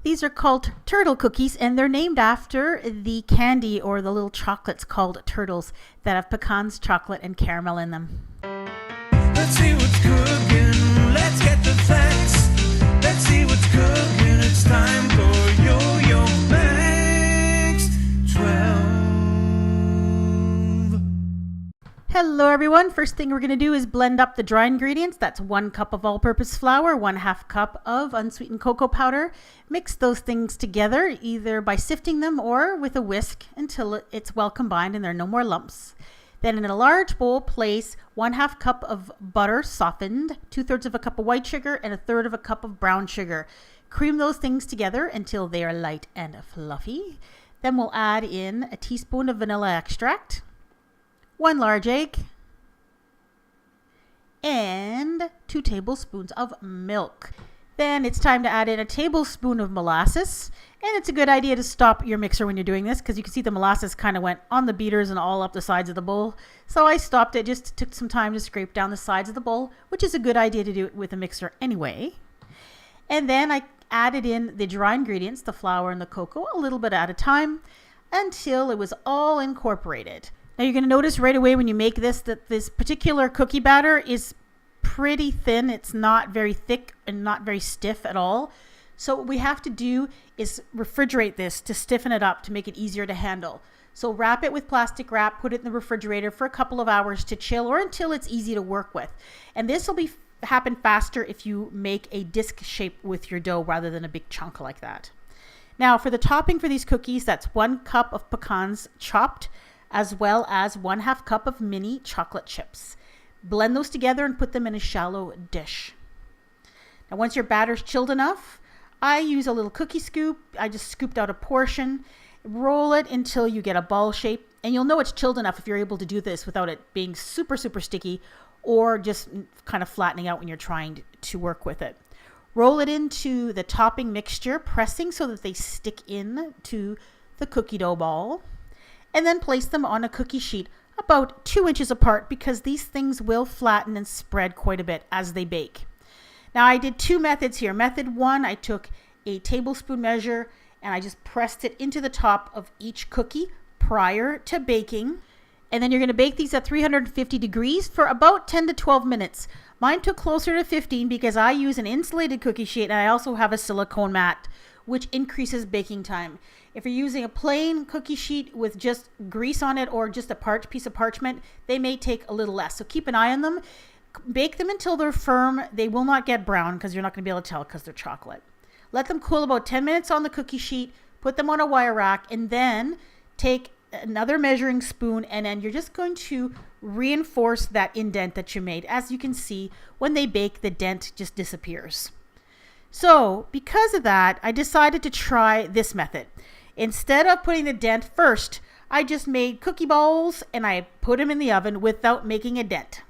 These are called turtle cookies, and they're named after the candy or the little chocolates called turtles that have pecans, chocolate, and caramel in them. Let's see what's cooking. Let's get the facts. Let's see what's cooking. It's time for yoyomax12. Hello everyone. First thing we're going to do is blend up the dry ingredients. That's 1 cup of all-purpose flour, 1/2 cup of unsweetened cocoa powder. Mix those things together either by sifting them or with a whisk until it's well combined and there are no more lumps. Then in a large bowl, place 1/2 cup of butter softened, 2/3 of a cup of white sugar, and 1/3 of a cup of brown sugar. Cream those things together until they are light and fluffy. Then we'll add in a teaspoon of vanilla extract, 1 large egg, and 2 tablespoons of milk. Then it's time to add in a tablespoon of molasses. And it's a good idea to stop your mixer when you're doing this because you can see the molasses kind of went on the beaters and all up the sides of the bowl. So I stopped it, just took some time to scrape down the sides of the bowl, which is a good idea to do it with a mixer anyway. And then I added in the dry ingredients, the flour and the cocoa, a little bit at a time until it was all incorporated. Now you're going to notice right away when you make this that this particular cookie batter is pretty thin. It's not very thick and not very stiff at all. So what we have to do is refrigerate this to stiffen it up to make it easier to handle. So wrap it with plastic wrap, put it in the refrigerator for a couple of hours to chill or until it's easy to work with. And this will happen faster if you make a disc shape with your dough rather than a big chunk like that. Now for the topping for these cookies, that's 1 cup of pecans chopped, as well as 1/2 cup of mini chocolate chips. Blend those together and put them in a shallow dish. Now once your batter's chilled enough, I use a little cookie scoop. I just scooped out a portion, roll it until you get a ball shape, and you'll know it's chilled enough if you're able to do this without it being super sticky or just kind of flattening out when you're trying to work with it. Roll it into the topping mixture, pressing so that they stick in to the cookie dough ball. And then place them on a cookie sheet about 2 inches apart because these things will flatten and spread quite a bit as they bake. Now I did 2 methods here. Method 1, I took a tablespoon measure and I just pressed it into the top of each cookie prior to baking. And then you're going to bake these at 350 degrees for about 10 to 12 minutes. Mine took closer to 15 because I use an insulated cookie sheet and I also have a silicone mat, which increases baking time. If you're using a plain cookie sheet with just grease on it or just a piece of parchment, they may take a little less. So keep an eye on them. Bake them until they're firm. They will not get brown because you're not going to be able to tell because they're chocolate. Let them cool about 10 minutes on the cookie sheet. Put them on a wire rack and then take another measuring spoon and then you're just going to reinforce that indent that you made. As you can see, when they bake, the dent just disappears. So because of that, I decided to try this method. Instead of putting the dent first, I just made cookie balls and I put them in the oven without making a dent.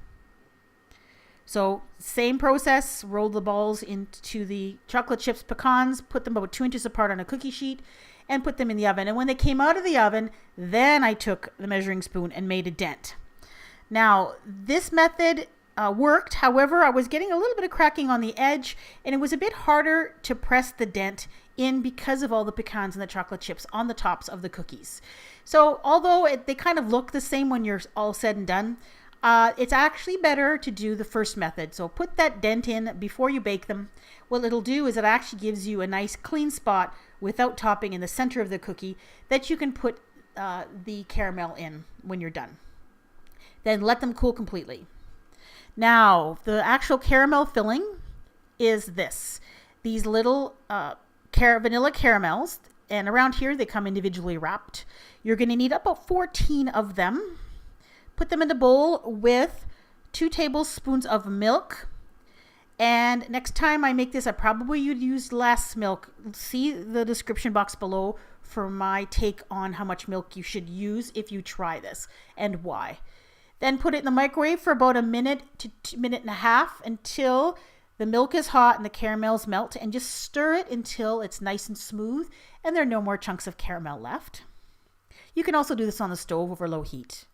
So same process, roll the balls into the chocolate chips pecans, put them about 2 inches apart on a cookie sheet and put them in the oven. And when they came out of the oven, then I took the measuring spoon and made a dent. Now this method worked. However, I was getting a little bit of cracking on the edge and it was a bit harder to press the dent in because of all the pecans and the chocolate chips on the tops of the cookies. So although they kind of look the same when you're all said and done, it's actually better to do the first method. So put that dent in before you bake them. What it'll do is it actually gives you a nice clean spot without topping in the center of the cookie that you can put the caramel in when you're done. Then let them cool completely. Now, the actual caramel filling is this. These little vanilla caramels, and around here they come individually wrapped. You're going to need about 14 of them. Put them in a bowl with 2 tablespoons of milk. And next time I make this, I probably would use less milk. See the description box below for my take on how much milk you should use if you try this and why. Then put it in the microwave for about 1 minute to 1.5 minutes until the milk is hot and the caramels melt, and just stir it until it's nice and smooth and there are no more chunks of caramel left. You can also do this on the stove over low heat.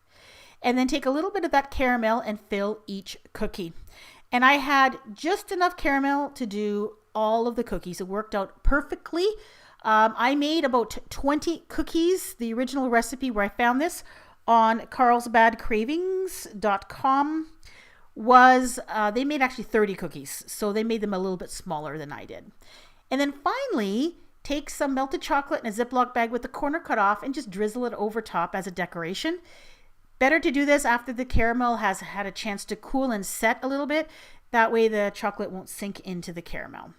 And then take a little bit of that caramel and fill each cookie. And I had just enough caramel to do all of the cookies. It worked out perfectly. I made about 20 cookies. The original recipe where I found this on carlsbadcravings.com was they made actually 30 cookies. So they made them a little bit smaller than I did. And then finally, take some melted chocolate in a Ziploc bag with the corner cut off and just drizzle it over top as a decoration. Better to do this after the caramel has had a chance to cool and set a little bit. That way the chocolate won't sink into the caramel.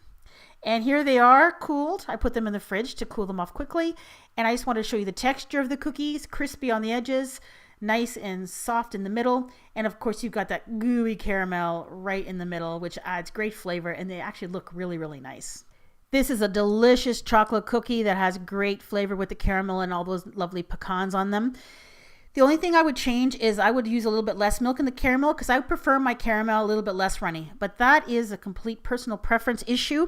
And here they are cooled. I put them in the fridge to cool them off quickly. And I just want to show you the texture of the cookies, crispy on the edges, nice and soft in the middle. And of course you've got that gooey caramel right in the middle, which adds great flavor, and they actually look really, really nice. This is a delicious chocolate cookie that has great flavor with the caramel and all those lovely pecans on them. The only thing I would change is I would use a little bit less milk in the caramel because I prefer my caramel a little bit less runny. But that is a complete personal preference issue.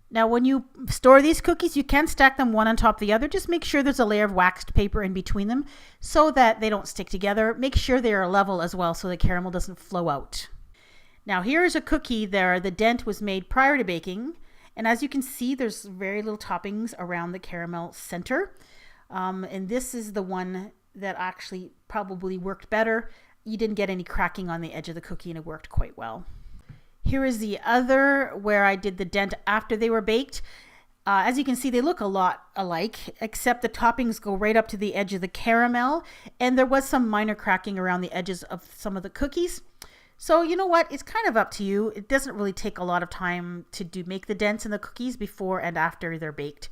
Now, when you store these cookies, you can stack them one on top of the other. Just make sure there's a layer of waxed paper in between them so that they don't stick together. Make sure they are level as well so the caramel doesn't flow out. Now, here's a cookie there. The dent was made prior to baking. And as you can see, there's very little toppings around the caramel center. And this is the one that actually probably worked better. You didn't get any cracking on the edge of the cookie and it worked quite well. Here is the other where I did the dent after they were baked. As you can see, they look a lot alike, except the toppings go right up to the edge of the caramel. And there was some minor cracking around the edges of some of the cookies. So you know what? It's kind of up to you. It doesn't really take a lot of time to make the dents in the cookies before and after they're baked.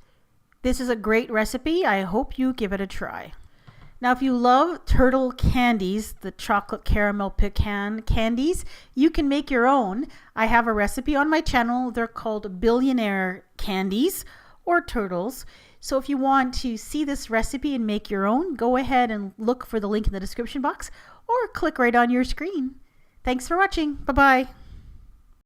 This is a great recipe. I hope you give it a try. Now, if you love turtle candies, the chocolate caramel pecan candies, you can make your own. I have a recipe on my channel. They're called billionaire candies or turtles. So if you want to see this recipe and make your own, go ahead and look for the link in the description box or click right on your screen. Thanks for watching. Bye-bye.